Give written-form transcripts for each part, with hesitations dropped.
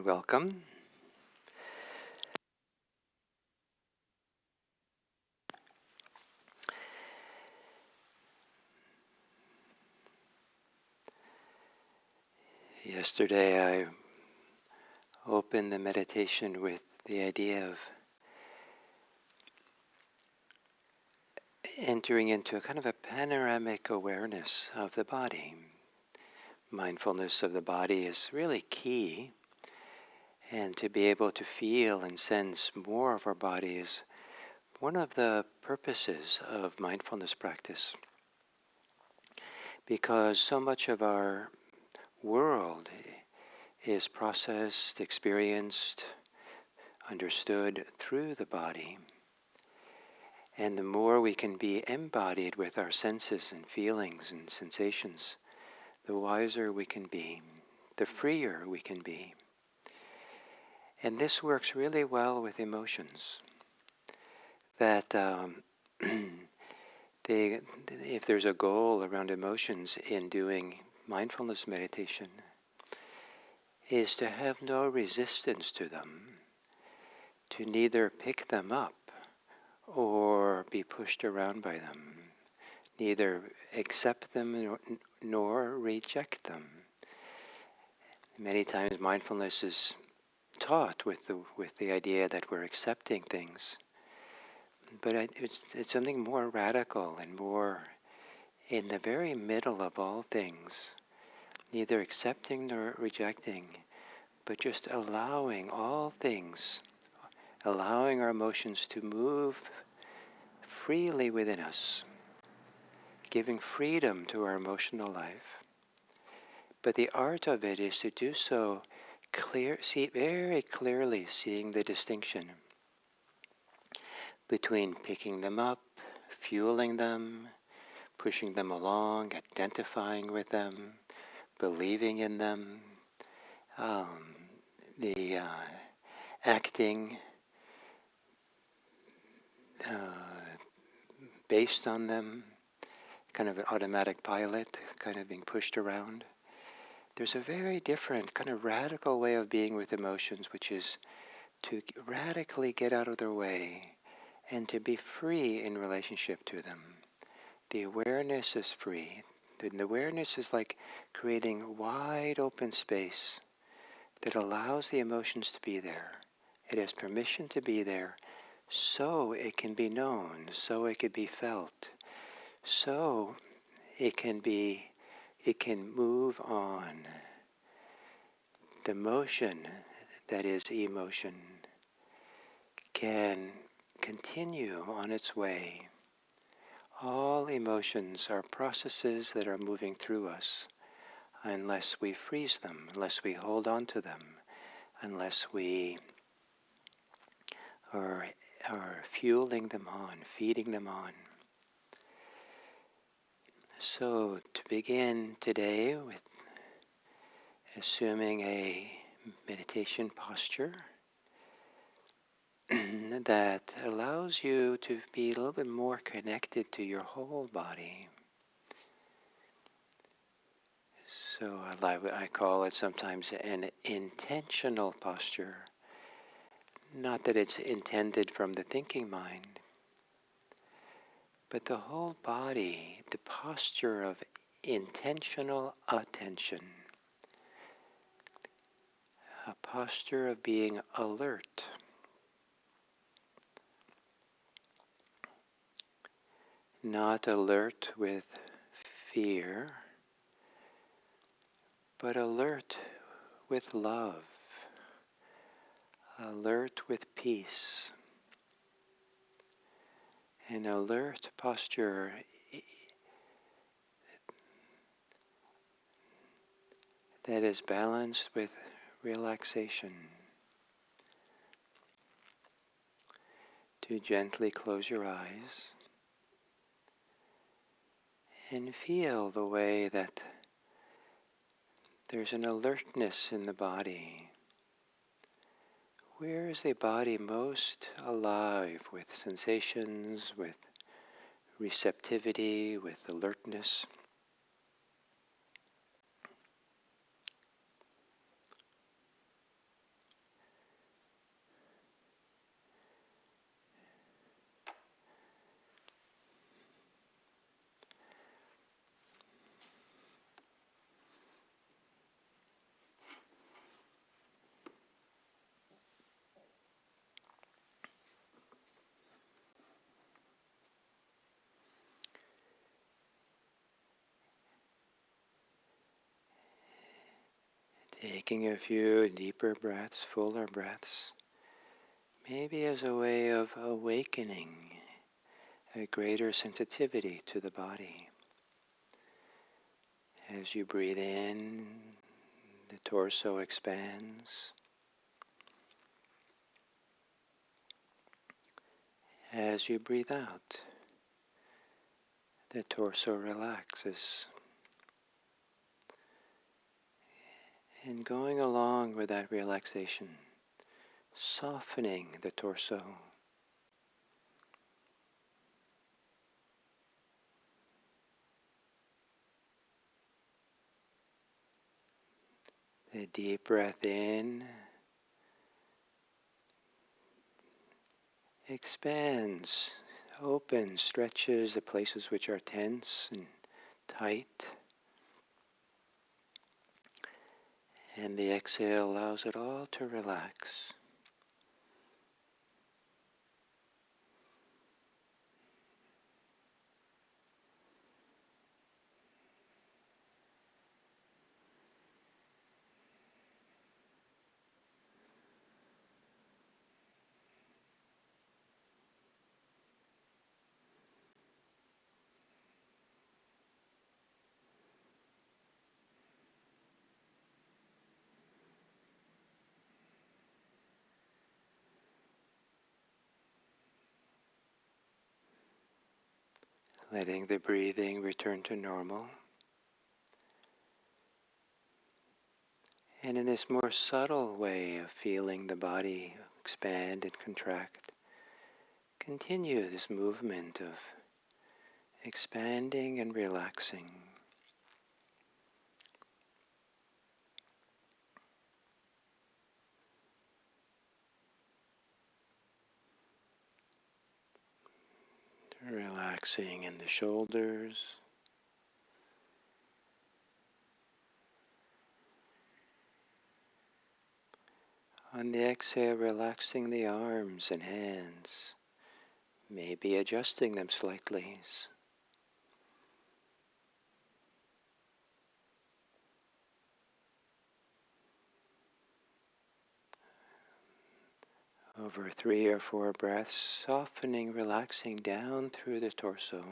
welcome. Yesterday I opened the meditation with the idea of entering into a kind of a panoramic awareness of the body. Mindfulness of the body is really key, and to be able to feel and sense more of our body is one of the purposes of mindfulness practice, because so much of our world is processed, experienced, understood through the body. And the more we can be embodied with our senses and feelings and sensations, the wiser we can be, the freer we can be. And this works really well with emotions. That if there's a goal around emotions in doing mindfulness meditation, is to have no resistance to them, to neither pick them up or be pushed around by them, neither accept them nor reject them. Many times mindfulness is taught with the idea that we're accepting things, but it's something more radical and more in the very middle of all things, neither accepting nor rejecting, but just allowing all things, allowing our emotions to move freely within us, giving freedom to our emotional life. But the art of it is to do so very clearly, seeing the distinction between picking them up, fueling them, pushing them along, identifying with them, believing in them, the acting based on them, kind of an automatic pilot, kind of being pushed around. There's a very different, kind of radical way of being with emotions, which is to radically get out of their way and to be free in relationship to them. The awareness is free. The awareness is like creating wide open space that allows the emotions to be there. It has permission to be there so it can be known, so it can be felt, so it can move on. The motion that is emotion can continue on its way. All emotions are processes that are moving through us unless we freeze them, unless we hold on to them, unless we are fueling them on, feeding them on. So to begin today with assuming a meditation posture that allows you to be a little bit more connected to your whole body. So I call it sometimes an intentional posture. Not that it's intended from the thinking mind, but the whole body, the posture of intentional attention. A posture of being alert. Not alert with fear, but alert with love, alert with peace. An alert posture that is balanced with relaxation. To gently close your eyes and feel the way that there's an alertness in the body. Where is the body most alive with sensations, with receptivity, with alertness? Taking a few deeper breaths, fuller breaths, maybe as a way of awakening a greater sensitivity to the body. As you breathe in, the torso expands. As you breathe out, the torso relaxes. And going along with that relaxation, softening the torso. The deep breath in expands, opens, stretches the places which are tense and tight. And the exhale allows it all to relax. Letting the breathing return to normal. And in this more subtle way of feeling the body expand and contract, continue this movement of expanding and relaxing. Relaxing in the shoulders. On the exhale, relaxing the arms and hands, maybe adjusting them slightly. Over 3 or 4 breaths, softening, relaxing down through the torso.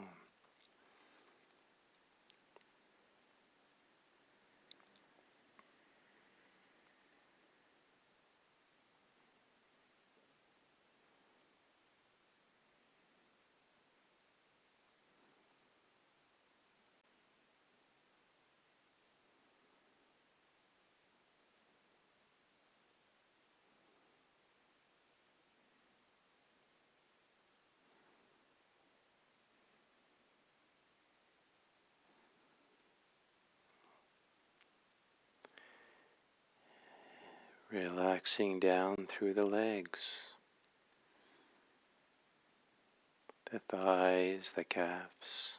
Relaxing down through the legs, the thighs, the calves.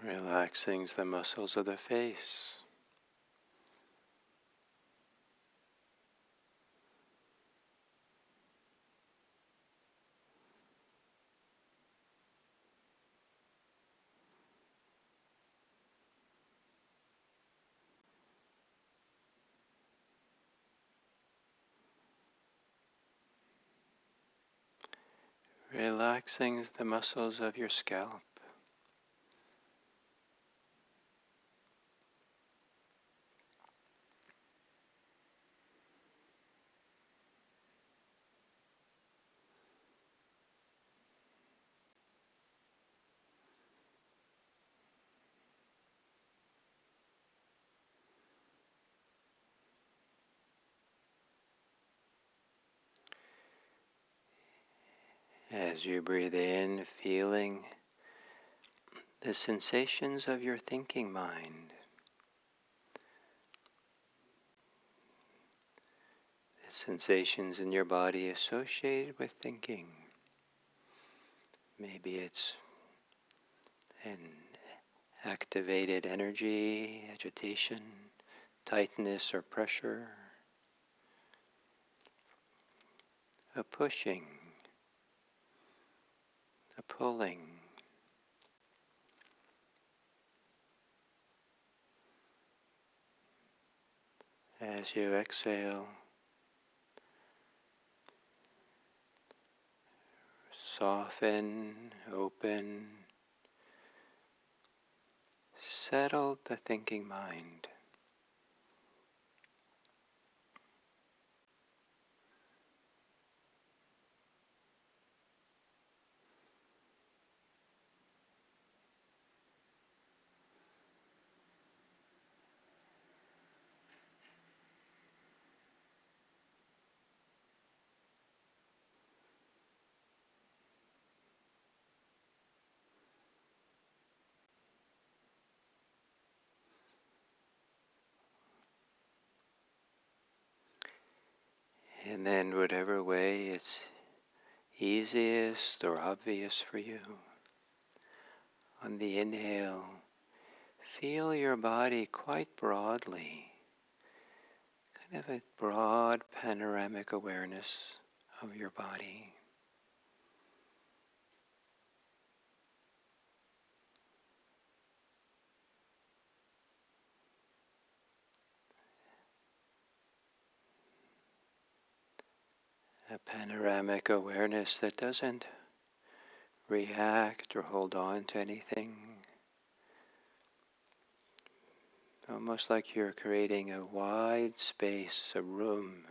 Relaxing the muscles of the face. Relaxing the muscles of your scalp. As you breathe in, feeling the sensations of your thinking mind. The sensations in your body associated with thinking. Maybe it's and activated energy, agitation, tightness or pressure, a pushing, a pulling. As you exhale, soften, open, settle the thinking mind. And then whatever way it's easiest or obvious for you, on the inhale, feel your body quite broadly, kind of a broad panoramic awareness of your body. A panoramic awareness that doesn't react or hold on to anything. Almost like you're creating a wide space, a room,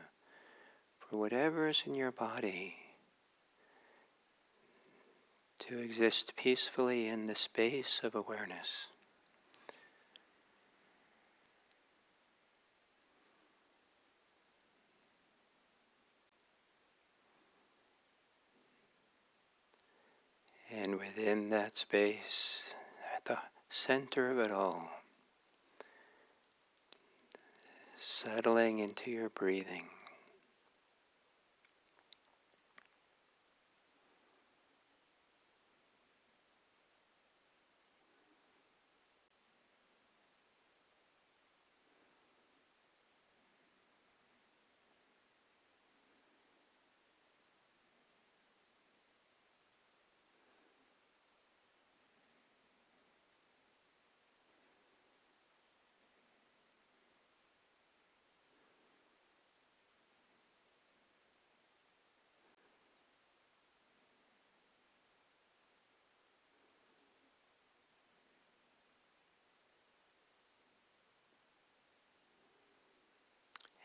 for whatever is in your body to exist peacefully in the space of awareness. And within that space, at the center of it all, settling into your breathing.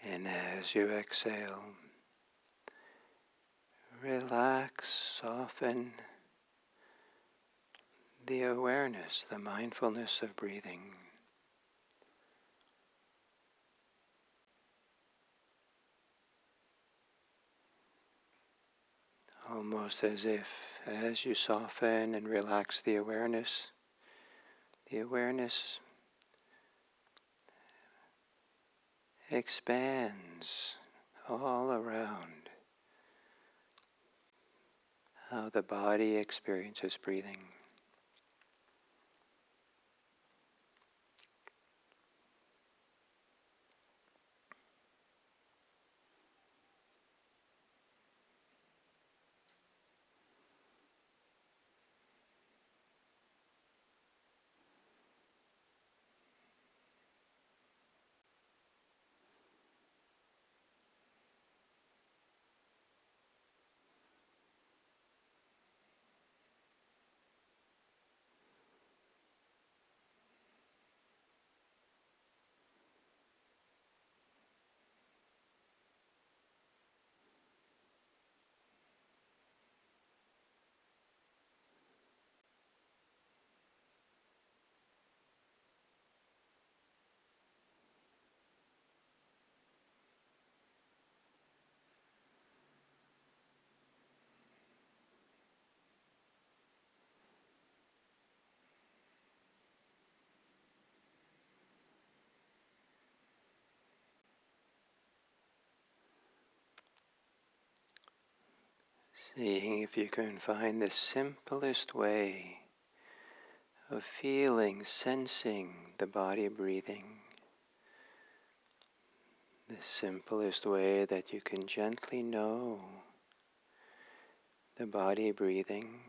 And as you exhale, relax, soften the awareness, the mindfulness of breathing. Almost as if, as you soften and relax the awareness expands all around how the body experiences breathing. Seeing if you can find the simplest way of feeling, sensing the body breathing. The simplest way that you can gently know the body breathing,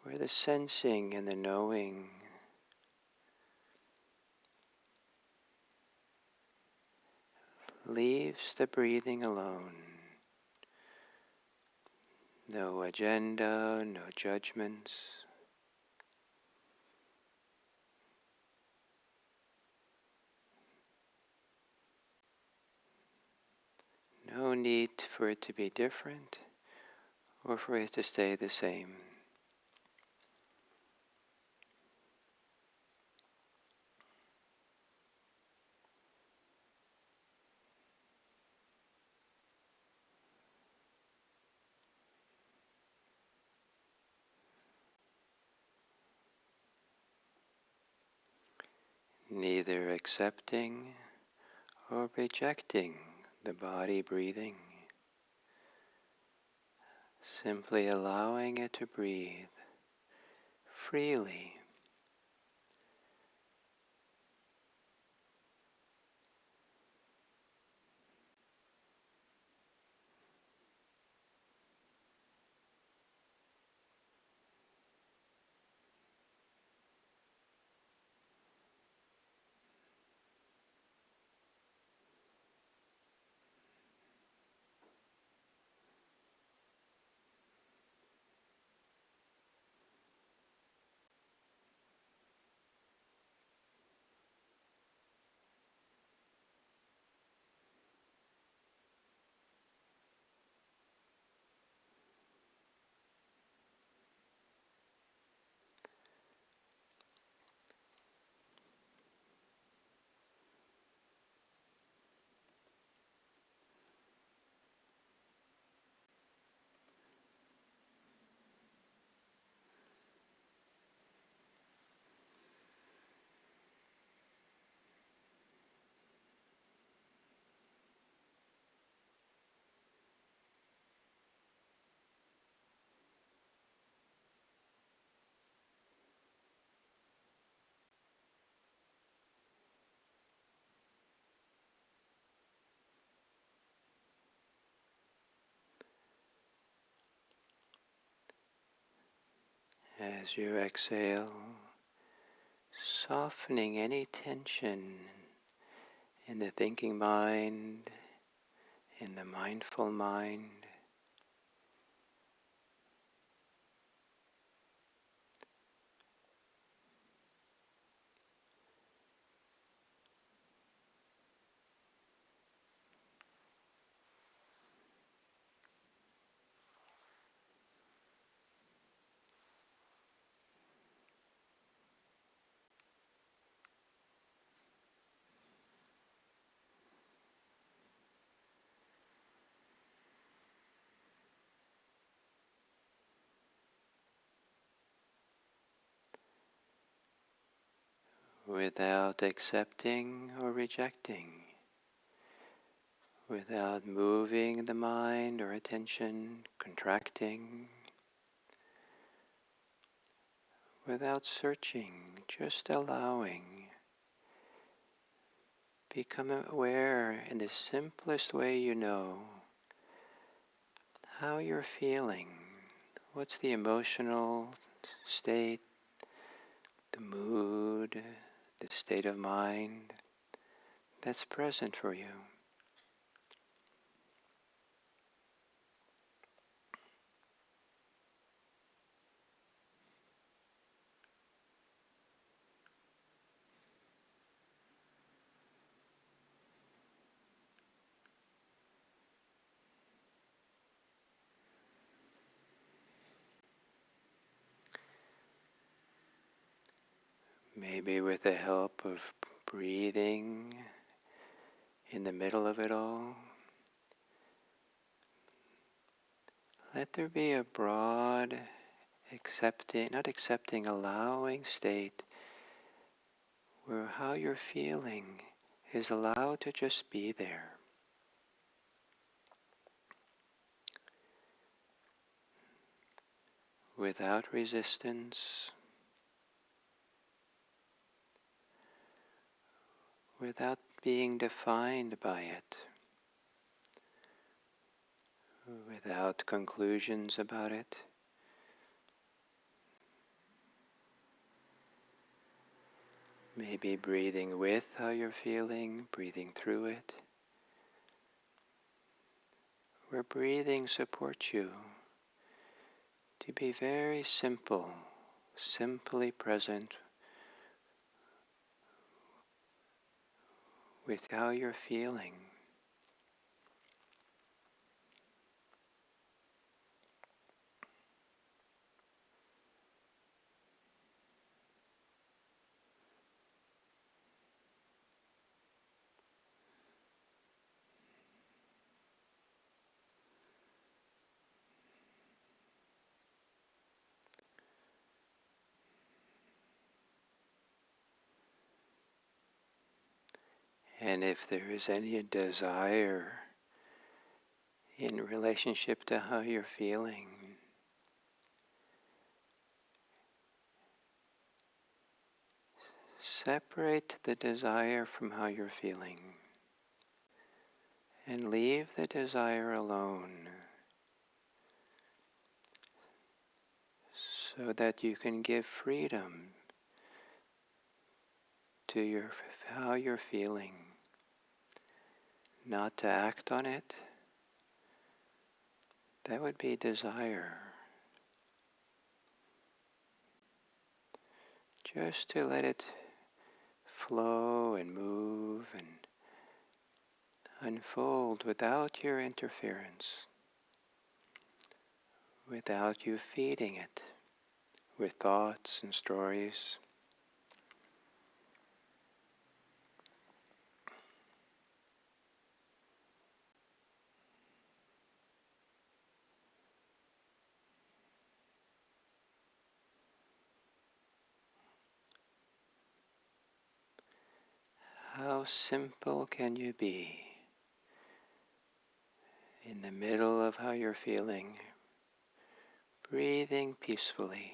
where the sensing and the knowing leaves the breathing alone. No agenda, no judgments. No need for it to be different or for it to stay the same. Neither accepting or rejecting the body breathing. Simply allowing it to breathe freely. As you exhale, softening any tension in the thinking mind, in the mindful mind. Without accepting or rejecting, without moving the mind or attention, contracting, without searching, just allowing. Become aware in the simplest way you know how you're feeling. What's the emotional state, the mood, the state of mind that's present for you. Maybe with the help of breathing in the middle of it all, let there be a broad allowing state where how you're feeling is allowed to just be there. Without resistance, without being defined by it, without conclusions about it. Maybe breathing with how you're feeling, breathing through it. Where breathing supports you to be very simple, simply present with how you're feeling. And if there is any desire in relationship to how you're feeling, separate the desire from how you're feeling and leave the desire alone so that you can give freedom to how you're feeling, not to act on it. That would be desire. Just to let it flow and move and unfold without your interference, without you feeding it with thoughts and stories. How simple can you be in the middle of how you're feeling, breathing peacefully?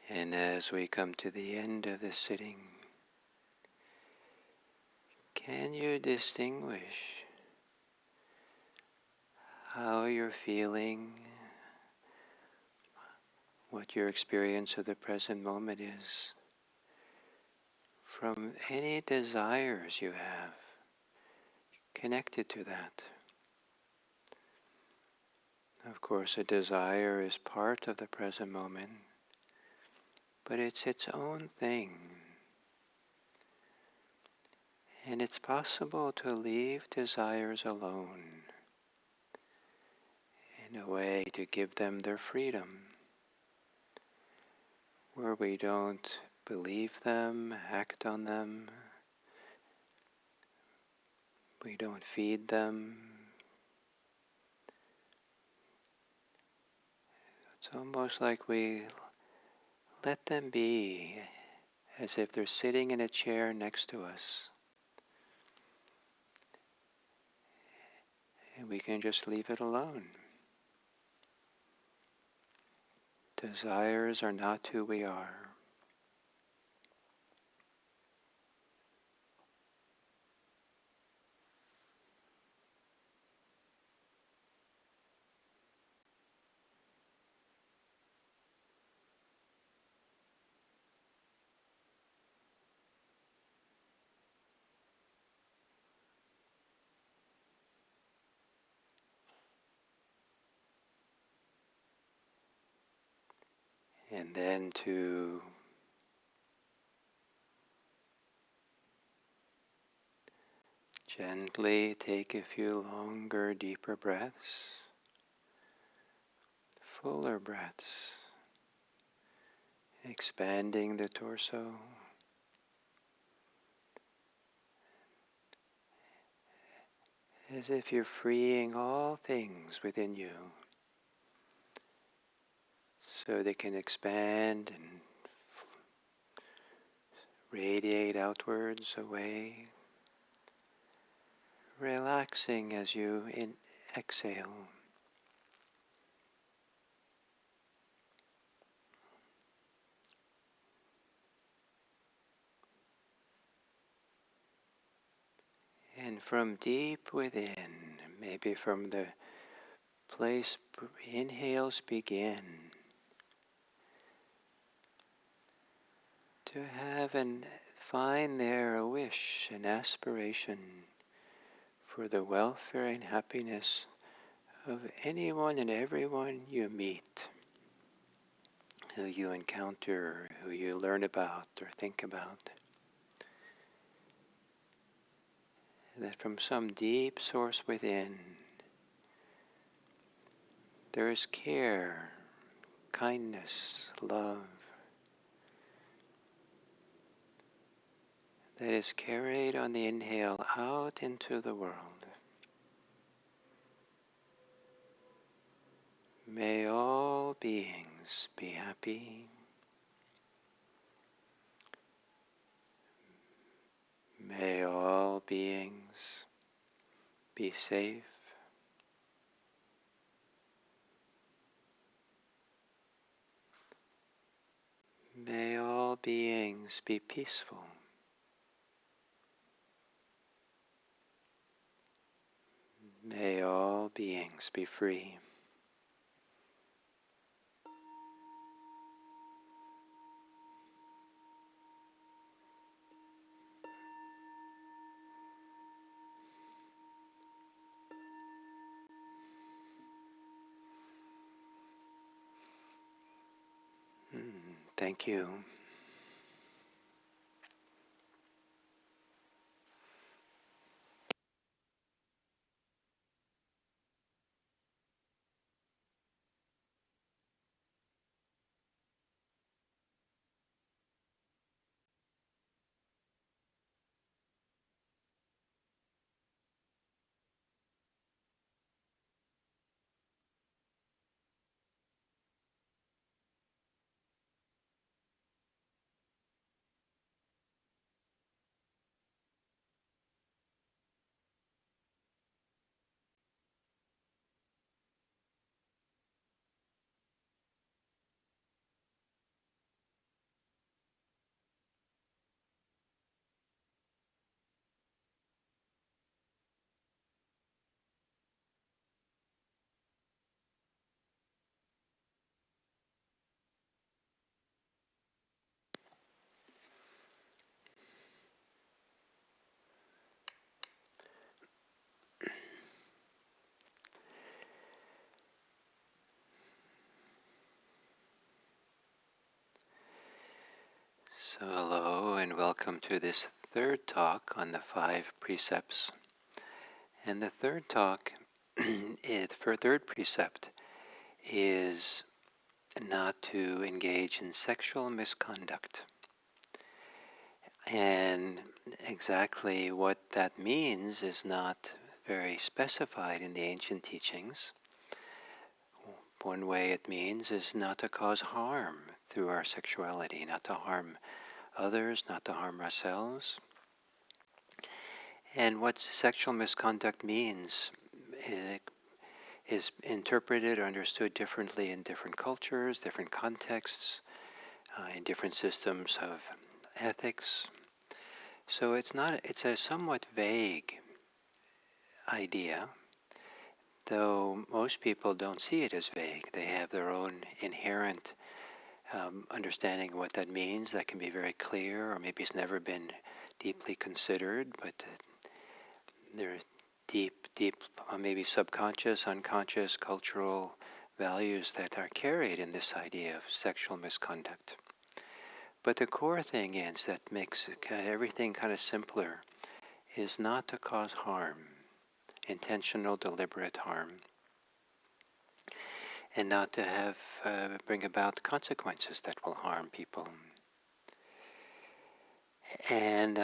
And as we come to the end of the sitting, can you distinguish how you're feeling, what your experience of the present moment is, from any desires you have connected to that. Of course, a desire is part of the present moment, but it's its own thing. And it's possible to leave desires alone, in a way to give them their freedom, where we don't believe them, act on them, we don't feed them. It's almost like we let them be, as if they're sitting in a chair next to us. And we can just leave it alone. Desires are not who we are. And then to gently take a few longer, deeper breaths, fuller breaths, expanding the torso, as if you're freeing all things within you so they can expand and radiate outwards away, relaxing as you exhale. And from deep within, maybe from the place inhales begin, to have and find there a wish, an aspiration for the welfare and happiness of anyone and everyone you meet, who you encounter, who you learn about or think about. That from some deep source within, there is care, kindness, love, that is carried on the inhale out into the world. May all beings be happy. May all beings be safe. May all beings be peaceful. May all beings be free. Thank you. So hello and welcome to this third talk on the 5 precepts. And the third talk, for third precept, is not to engage in sexual misconduct. And exactly what that means is not very specified in the ancient teachings. One way it means is not to cause harm through our sexuality, not to harm others, not to harm ourselves. And what sexual misconduct means is interpreted or understood differently in different cultures, different contexts, in different systems of ethics. So it's a somewhat vague idea, though most people don't see it as vague. They have their own inherent understanding of what that means that can be very clear, or maybe it's never been deeply considered, but there are deep, maybe subconscious, unconscious, cultural values that are carried in this idea of sexual misconduct. But the core thing is that makes everything kind of simpler is not to cause harm, intentional, deliberate harm, and not to have bring about consequences that will harm people. And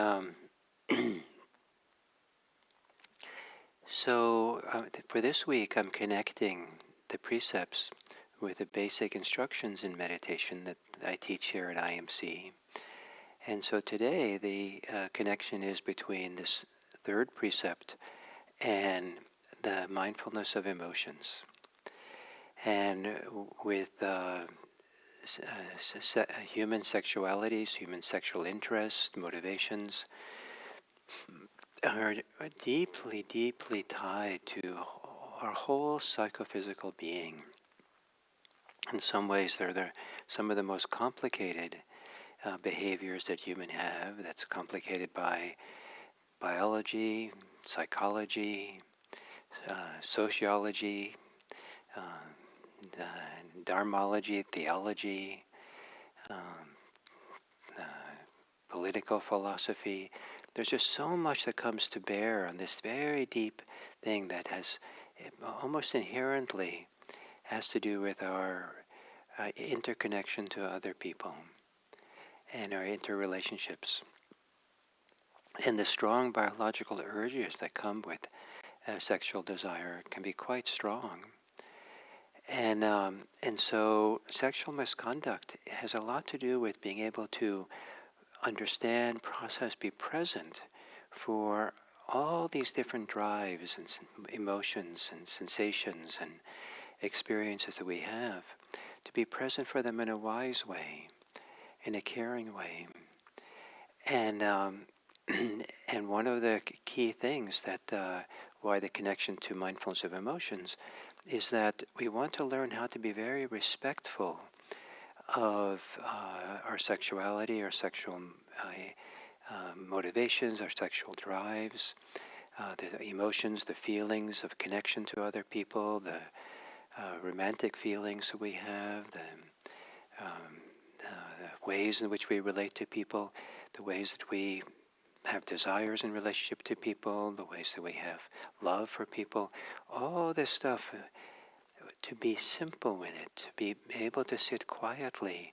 so for this week, I'm connecting the precepts with the basic instructions in meditation that I teach here at IMC. And so today, the connection is between this third precept and the mindfulness of emotions. And with human sexualities, human sexual interests, motivations, are deeply tied to our whole psychophysical being. In some ways, they're some of the most complicated behaviors that humans have. That's complicated by biology, psychology, sociology, dharmology, theology, um, uh, political philosophy. There's just so much that comes to bear on this very deep thing that has almost inherently has to do with our interconnection to other people and our interrelationships and the strong biological urges that come with sexual desire can be quite strong. And so sexual misconduct has a lot to do with being able to understand, process, be present for all these different drives and emotions and sensations and experiences that we have, to be present for them in a wise way, in a caring way. And and one of the key things that why the connection to mindfulness of emotions is that we want to learn how to be very respectful of our sexuality, our sexual motivations, our sexual drives, the emotions, the feelings of connection to other people, the romantic feelings that we have, the ways in which we relate to people, the ways that we have desires in relationship to people, the ways that we have love for people, all this stuff, to be simple with it, to be able to sit quietly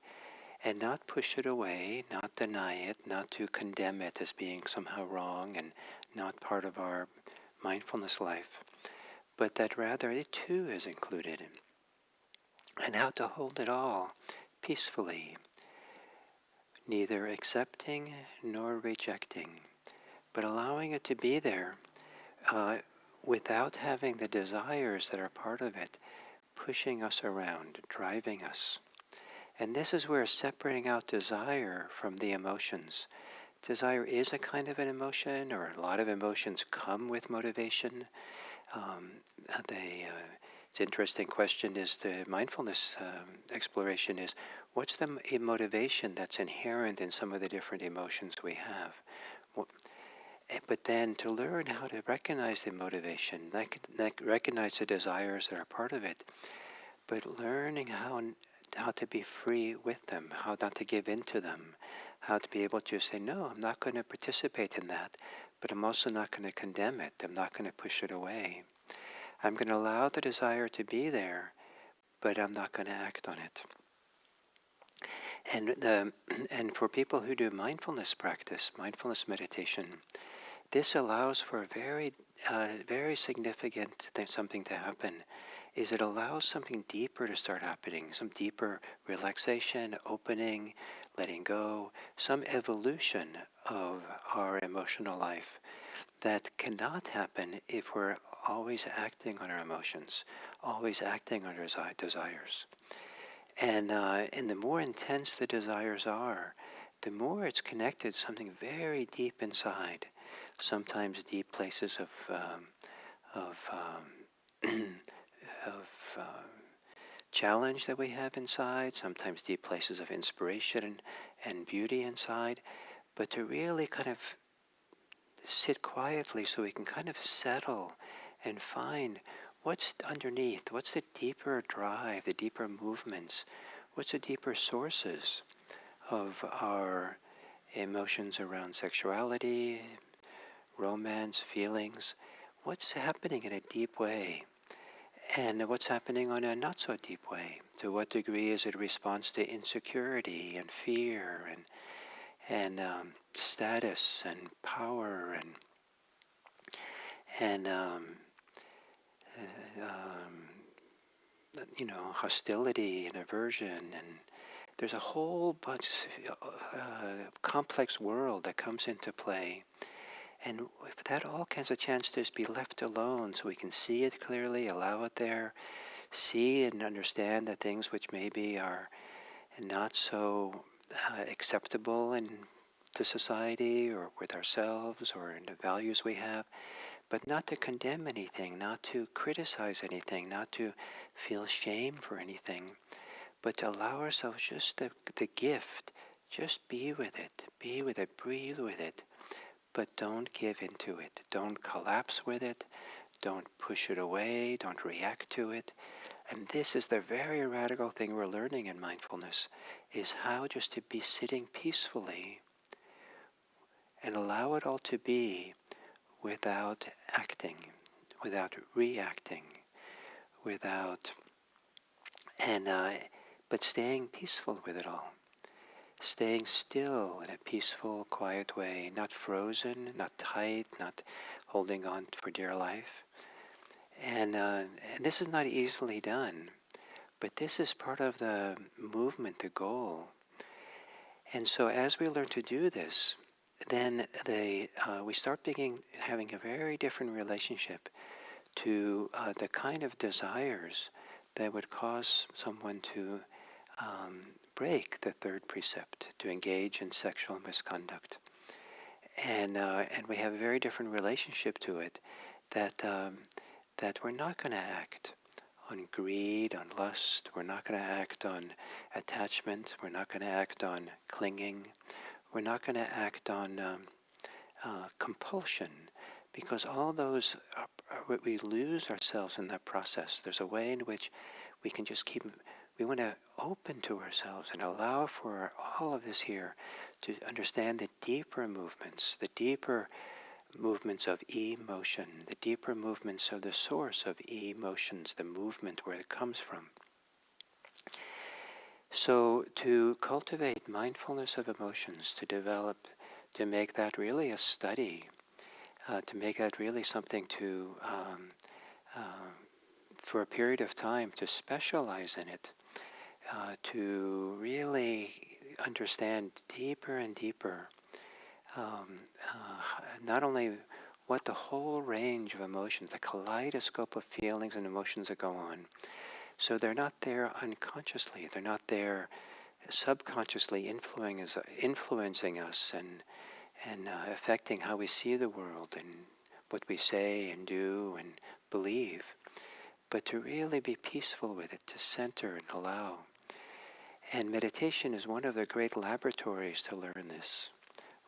and not push it away, not deny it, not to condemn it as being somehow wrong and not part of our mindfulness life, but that rather it too is included. And how to hold it all peacefully, neither accepting nor rejecting, but allowing it to be there without having the desires that are part of it pushing us around, driving us. And this is where separating out desire from the emotions. Desire is a kind of an emotion, or a lot of emotions come with motivation. It's an interesting question is the mindfulness exploration is, what's the motivation that's inherent in some of the different emotions we have? But then to learn how to recognize the motivation, recognize the desires that are part of it, but learning how to be free with them, how not to give in to them, how to be able to say, no, I'm not going to participate in that, but I'm also not going to condemn it. I'm not going to push it away. I'm going to allow the desire to be there, but I'm not going to act on it. And for people who do mindfulness practice, mindfulness meditation, this allows for a very significant something to happen. Is it allows something deeper to start happening, some deeper relaxation, opening, letting go, some evolution of our emotional life that cannot happen if we're always acting on our emotions, always acting on our desires. And the more intense the desires are, the more it's connected to something very deep inside. Sometimes deep places of of challenge that we have inside. Sometimes deep places of inspiration and beauty inside. But to really kind of sit quietly so we can kind of settle and find what's underneath, what's the deeper drive, the deeper movements, what's the deeper sources of our emotions around sexuality, romance, feelings, what's happening in a deep way, and what's happening on a not so deep way. To what degree is it a response to insecurity and fear and status and power and hostility and aversion, and there's a whole bunch complex world that comes into play. And if that all has a chance to just be left alone so we can see it clearly, allow it there, see and understand the things which maybe are not so acceptable in to society or with ourselves or in the values we have, but not to condemn anything, not to criticize anything, not to feel shame for anything, but to allow ourselves just the gift, just be with it, breathe with it, but don't give into it. Don't collapse with it. Don't push it away. Don't react to it. And this is the very radical thing we're learning in mindfulness, is how just to be sitting peacefully and allow it all to be without acting, without reacting, without, but staying peaceful with it all. Staying still in a peaceful, quiet way, not frozen, not tight, not holding on for dear life. And this is not easily done, but this is part of the movement, the goal. And so as we learn to do this, then we start having a very different relationship to the kind of desires that would cause someone to break the third precept, to engage in sexual misconduct. And we have a very different relationship to it, that we're not going to act on greed, on lust. We're not going to act on attachment. We're not going to act on clinging. We're not going to act on compulsion, because all those, we lose ourselves in that process. There's a way in which we can just we want to open to ourselves and allow for all of this here to understand the deeper movements of emotion, the deeper movements of the source of emotions, the movement where it comes from. So to cultivate mindfulness of emotions, to make that really a study, to make that really something to, for a period of time, to specialize in it, to really understand deeper and deeper not only what the whole range of emotions, the kaleidoscope of feelings and emotions that go on. So they're not there unconsciously, they're not there subconsciously influencing us and affecting how we see the world and what we say and do and believe, but to really be peaceful with it, to center and allow. And meditation is one of the great laboratories to learn this,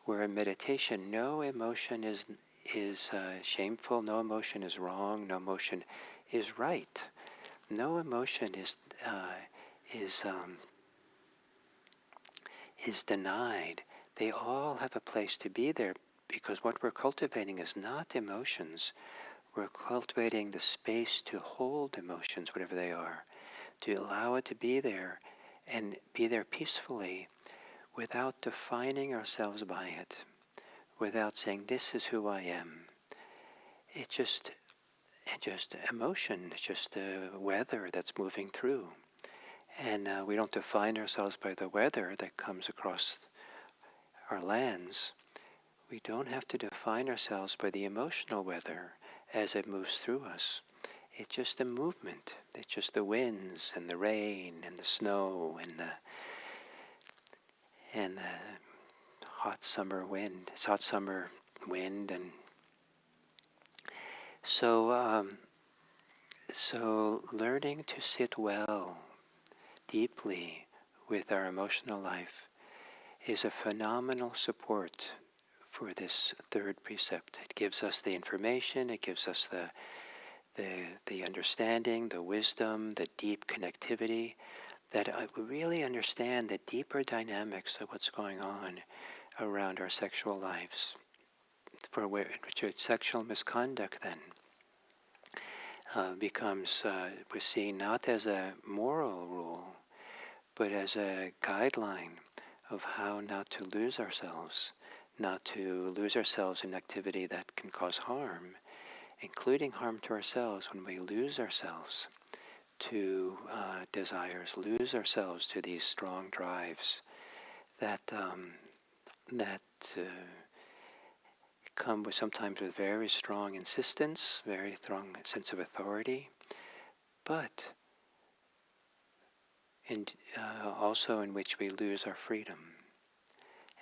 where in meditation no emotion is shameful, no emotion is wrong, no emotion is right, no emotion is denied, they all have a place to be there, because what we're cultivating is not emotions. We're cultivating the space to hold emotions, whatever they are, to allow it to be there and be there peacefully without defining ourselves by it, without saying, this is who I am. It's just emotion. It's just weather that's moving through. And we don't define ourselves by the weather that comes across our lands. We don't have to define ourselves by the emotional weather as it moves through us. It's just a movement. It's just the winds and the rain and the snow and the hot summer wind. It's hot summer wind, and so learning to sit well, deeply with our emotional life is a phenomenal support for this third precept. It gives us the information. It gives us the understanding, the wisdom, the deep connectivity, that we really understand the deeper dynamics of what's going on around our sexual lives. For which sexual misconduct then becomes, we're seen not as a moral rule, but as a guideline of how not to lose ourselves, not to lose ourselves in activity that can cause harm, including harm to ourselves when we lose ourselves to desires, lose ourselves to these strong drives that come with sometimes with very strong insistence, very strong sense of authority, but also in which we lose our freedom.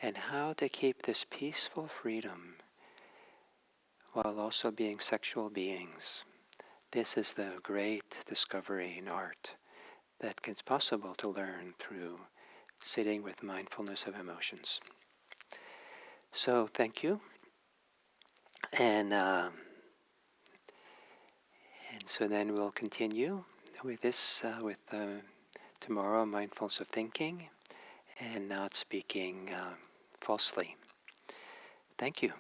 And how to keep this peaceful freedom while also being sexual beings. This is the great discovery in art that is possible to learn through sitting with mindfulness of emotions. So thank you. And so then we'll continue with this, with tomorrow, mindfulness of thinking and not speaking falsely. Thank you.